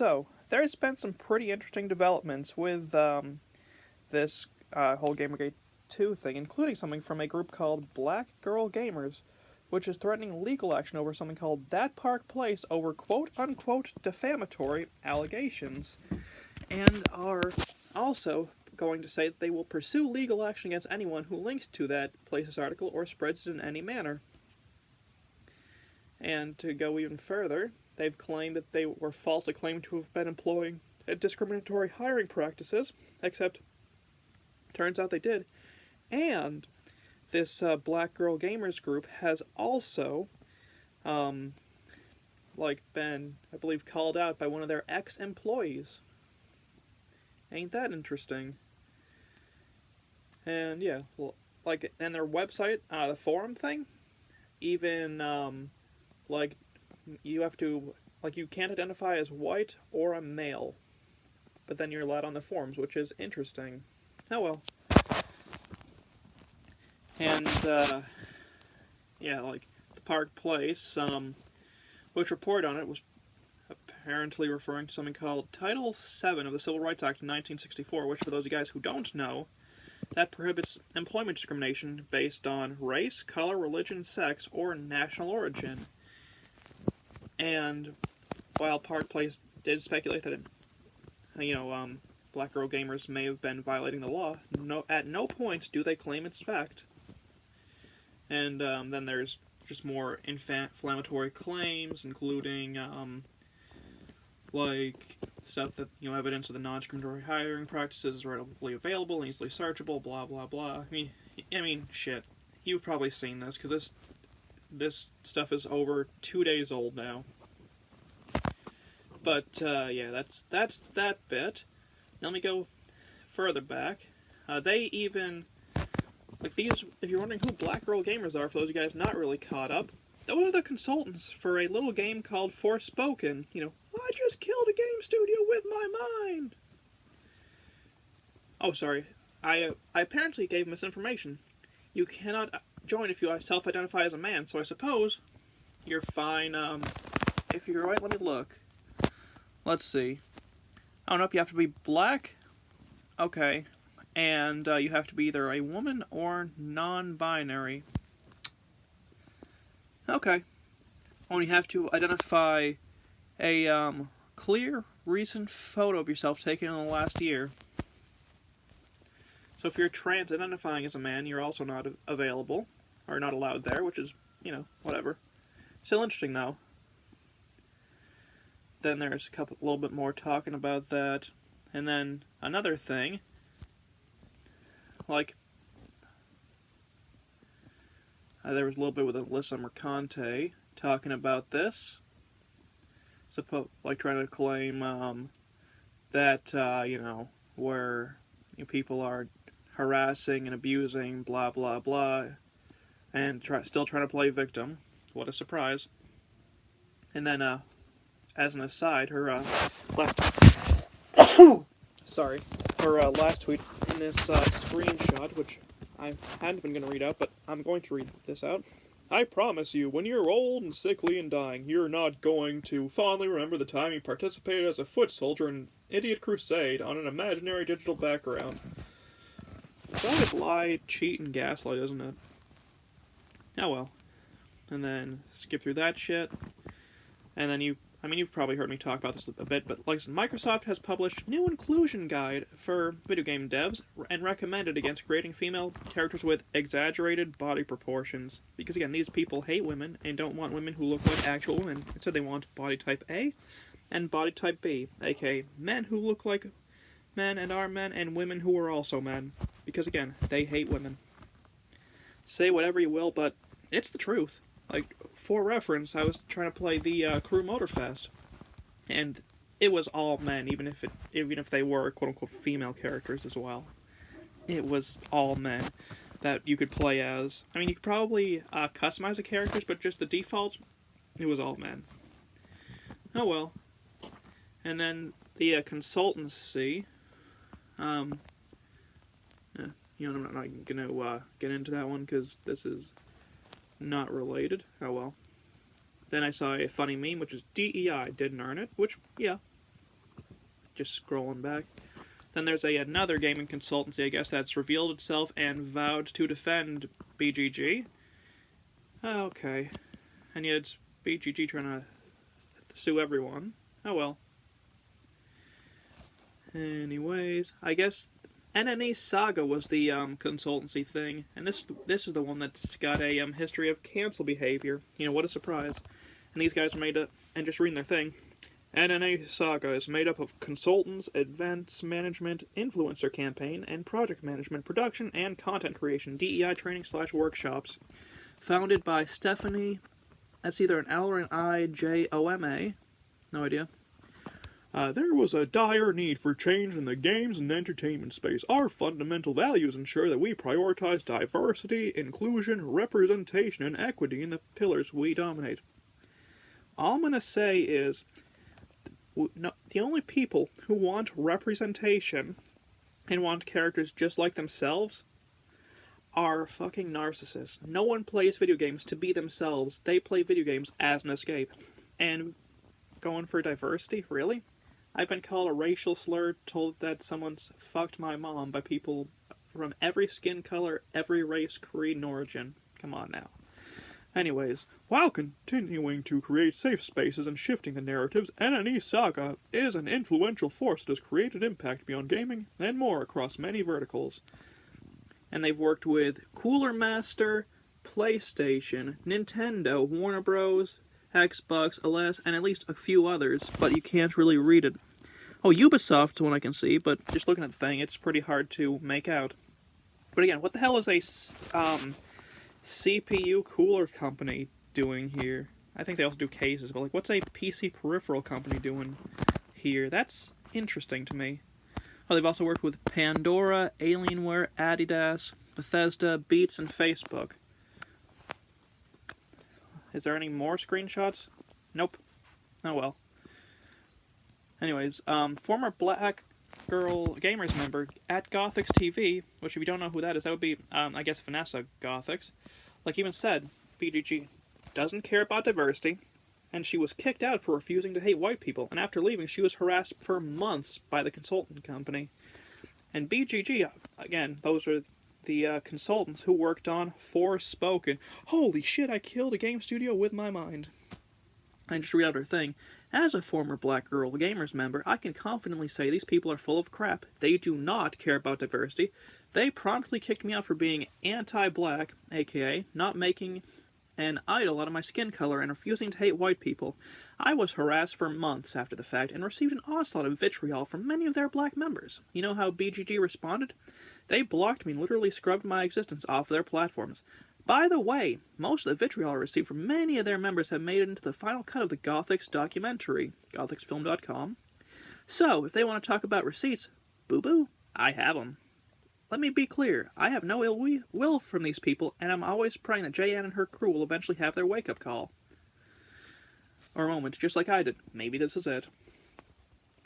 So, there's been some pretty interesting developments with this whole Gamergate 2 thing, including something from a group called Black Girl Gamers, which is threatening legal action over something called That Park Place over quote-unquote defamatory allegations, and are also going to say that they will pursue legal action against anyone who links to that place's article or spreads it in any manner. And to go even further, they've claimed that they were falsely claimed to have been employing discriminatory hiring practices, except turns out they did. And this Black Girl Gamers group has also, been, I believe, called out by one of their ex-employees. Ain't that interesting? And yeah, and their website, the forum thing, even, you have to, you can't identify as white or a male, but then you're allowed on the forums, which is interesting. Oh well. And, the Park Place, which reported on it was apparently referring to something called Title VII of the Civil Rights Act of 1964, which, for those of you guys who don't know, that prohibits employment discrimination based on race, color, religion, sex, or national origin. And while Park Place did speculate that, Black Girl Gamers may have been violating the law, at no point do they claim it's fact. And then there's just more inflammatory claims, including, stuff that, evidence of the non-discriminatory hiring practices is readily available and easily searchable, blah, blah, blah. I mean, shit. You've probably seen this, because this stuff is over 2 days old now. But, that's that bit. Now let me go further back. They even, these, if you're wondering who Black Girl Gamers are, for those of you guys not really caught up, those are the consultants for a little game called Forspoken. I just killed a game studio with my mind. Oh, sorry. I apparently gave misinformation. You cannot join if you self-identify as a man, so I suppose you're fine. If you're right, let me look. Let's see. I don't know if you have to be black. Okay. And you have to be either a woman or non-binary. Okay. Only have to identify a clear, recent photo of yourself taken in the last year. So if you're trans-identifying as a man, you're also not available, or not allowed there, which is, whatever. Still interesting, though. Then there's a little bit more talking about that. And then another thing, there was a little bit with Alyssa Mercante talking about this. Trying to claim that, where people are harassing and abusing, blah, blah, blah, and still trying to play victim. What a surprise. And then, as an aside, her last tweet in this screenshot, which I hadn't even going to read out, but I'm going to read this out. I promise you, when you're old and sickly and dying, you're not going to fondly remember the time you participated as a foot soldier in an idiot crusade on an imaginary digital background. That lie, cheat, and gaslight, isn't it? Oh well. And then skip through that shit. And then you've probably heard me talk about this a bit, but Microsoft has published new inclusion guide for video game devs and recommended against creating female characters with exaggerated body proportions. Because again, these people hate women and don't want women who look like actual women. Instead, they want body type A and body type B, aka men who look like men and are men, and women who are also men. Because again, they hate women. Say whatever you will, but it's the truth. For reference, I was trying to play the Crew Motorfest, and it was all men, even if they were quote-unquote female characters as well. It was all men that you could play as. You could probably customize the characters, but just the default, it was all men. Oh well. And then the consultancy, I'm not going to get into that one, because this is not related. Oh well. Then I saw a funny meme, which is DEI didn't earn it, which, yeah, just scrolling back. Then there's another gaming consultancy, I guess, that's revealed itself and vowed to defend BGG. Okay. And yet it's BGG trying to sue everyone. Oh well. Anyways, I guess NNE Saga was the consultancy thing, and this is the one that's got a history of cancel behavior. You know, what a surprise. And these guys are made up, and just reading their thing, NNA Saga is made up of consultants, events management, influencer campaign, and project management, production, and content creation, DEI training/workshops. Founded by Stephanie, that's either an L or an I-J-O-M-A, no idea. There was a dire need for change in the games and entertainment space. Our fundamental values ensure that we prioritize diversity, inclusion, representation, and equity in the pillars we dominate. All I'm going to say is, no, the only people who want representation and want characters just like themselves are fucking narcissists. No one plays video games to be themselves. They play video games as an escape. And going for diversity? Really? I've been called a racial slur, told that someone's fucked my mom by people from every skin color, every race, creed, and origin. Come on now. Anyways, while continuing to create safe spaces and shifting the narratives, NNE Saga is an influential force that has created impact beyond gaming and more across many verticals. And they've worked with Cooler Master, PlayStation, Nintendo, Warner Bros., Xbox, LS, and at least a few others, but you can't really read it. Oh, Ubisoft's one I can see, but just looking at the thing, it's pretty hard to make out. But again, what the hell is a CPU cooler company doing here? I think they also do cases, but like, what's a PC peripheral company doing here? That's interesting to me. Oh, they've also worked with Pandora, Alienware, Adidas, Bethesda, Beats, and Facebook. Is there any more screenshots? Nope. Oh well. Anyways, former Black Girl Gamers member at Gothics TV, which if you don't know who that is, that would be, I guess, Vanessa Gothics. Like even said, BGG doesn't care about diversity, and she was kicked out for refusing to hate white people, and after leaving, she was harassed for months by the consultant company. And BGG, again, those are the consultants who worked on Forspoken. Holy shit, I killed a game studio with my mind. And just read out her thing. As a former Black Girl Gamers member, I can confidently say these people are full of crap. They do not care about diversity. They promptly kicked me out for being anti-black, aka not making an idol out of my skin color and refusing to hate white people. I was harassed for months after the fact and received an onslaught of vitriol from many of their black members. You know how BGG responded? They blocked me and literally scrubbed my existence off their platforms. By the way, most of the vitriol I received from many of their members have made it into the final cut of the Gothics documentary, gothicsfilm.com. So, if they want to talk about receipts, boo-boo, I have them. Let me be clear, I have no ill will from these people, and I'm always praying that J.N. and her crew will eventually have their wake-up call. Or moment, just like I did. Maybe this is it.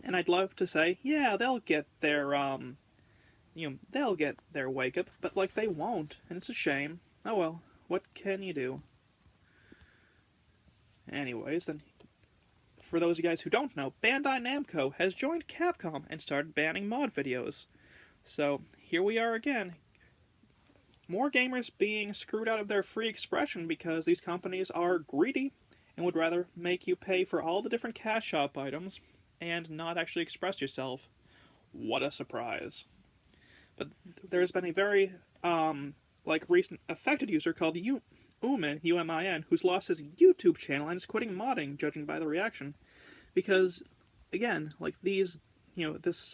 And I'd love to say, yeah, they'll get their, they'll get their wake-up, but, like, they won't, and it's a shame. Oh well, what can you do? Anyways, then, for those of you guys who don't know, Bandai Namco has joined Capcom and started banning mod videos. So, here we are again. More gamers being screwed out of their free expression because these companies are greedy and would rather make you pay for all the different cash shop items and not actually express yourself. What a surprise. But there's been a very, recent affected user called Umin, U-M-I-N, who's lost his YouTube channel and is quitting modding, judging by the reaction. Because, again, like these, this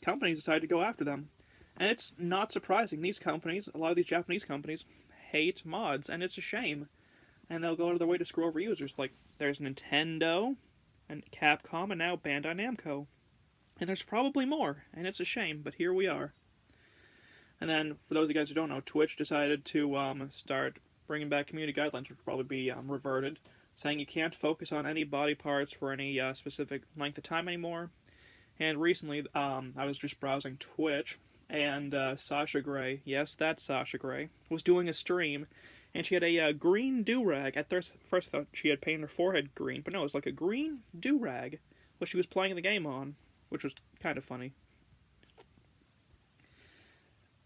company decided to go after them. And it's not surprising. These companies, a lot of these Japanese companies, hate mods, and it's a shame. And they'll go out of their way to screw over users. Like, there's Nintendo, and Capcom, and now Bandai Namco. And there's probably more, and it's a shame, but here we are. And then, for those of you guys who don't know, Twitch decided to start bringing back community guidelines, which will probably be reverted, saying you can't focus on any body parts for any specific length of time anymore. And recently, I was just browsing Twitch, and Sasha Grey, yes, that's Sasha Grey, was doing a stream, and she had a green do-rag. At first I thought she had painted her forehead green, but no, it was like a green do-rag, which she was playing the game on. which was kind of funny.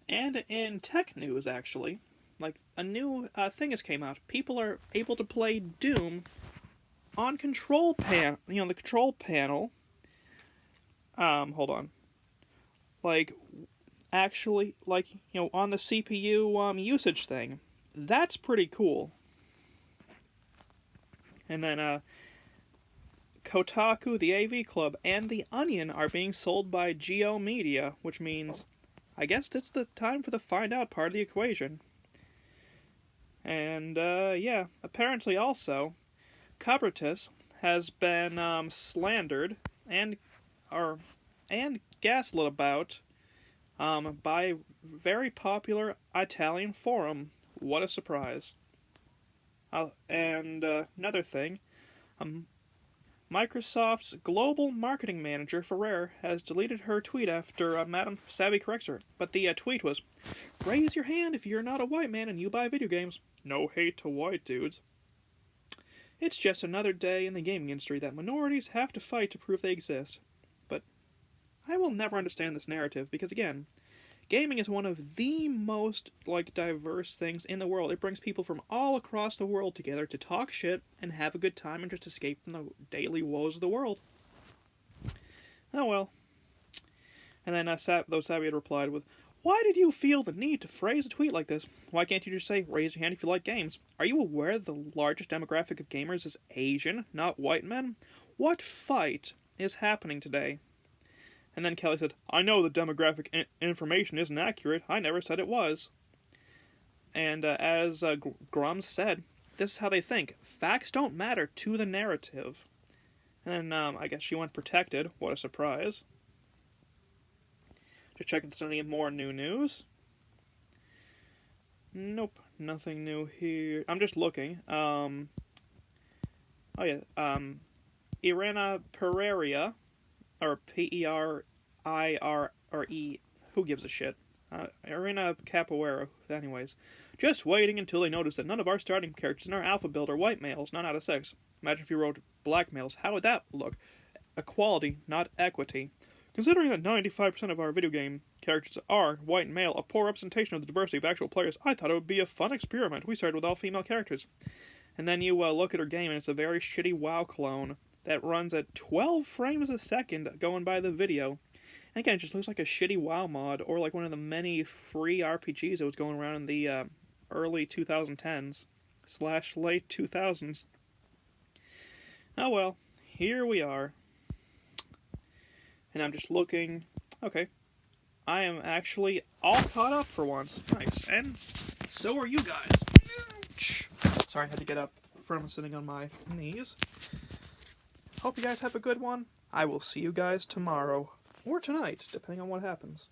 And in tech news, actually, like a new thing has came out. People are able to play Doom on the control panel. Hold on. Like, actually, like, on the CPU usage thing. That's pretty cool. And then Kotaku, the AV Club, and The Onion are being sold by Geo Media, which means I guess it's the time for the find out part of the equation. And yeah, apparently also, Cobratus has been slandered and gaslit about by very popular Italian forum. What a surprise! And another thing, Microsoft's global marketing manager Ferrer has deleted her tweet after Madam Savvy corrects her. But the tweet was, "Raise your hand if you're not a white man and you buy video games. No hate to white dudes. It's just another day in the gaming industry that minorities have to fight to prove they exist." But I will never understand this narrative because, again, gaming is one of the most, diverse things in the world. It brings people from all across the world together to talk shit and have a good time and just escape from the daily woes of the world. Oh well. And then Savvy had replied with, "Why did you feel the need to phrase a tweet like this? Why can't you just say, raise your hand if you like games? Are you aware that the largest demographic of gamers is Asian, not white men? What fight is happening today?" And then Kelly said, "I know the demographic information isn't accurate. I never said it was." And as Grums said, this is how they think. Facts don't matter to the narrative. And then I guess she went protected. What a surprise. Just checking if there's any more new news. Nope, nothing new here. I'm just looking. Oh yeah, Irina Pereira, or Peirire, who gives a shit? Irina Capoeira, anyways. "Just waiting until they notice that none of our starting characters in our alpha build are white males, none out of 6. Imagine if you wrote black males, how would that look? Equality, not equity. Considering that 95% of our video game characters are white and male, a poor representation of the diversity of actual players, I thought it would be a fun experiment. We started with all female characters." And then you look at her game, and it's a very shitty WoW clone that runs at 12 frames a second going by the video. And again, it just looks like a shitty WoW mod, or like one of the many free RPGs that was going around in the early 2010s / late 2000s. Oh well, here we are. And I'm just looking. Okay. I am actually all caught up for once. Nice. And so are you guys. Sorry, I had to get up from sitting on my knees. Hope you guys have a good one. I will see you guys tomorrow. Or tonight, depending on what happens.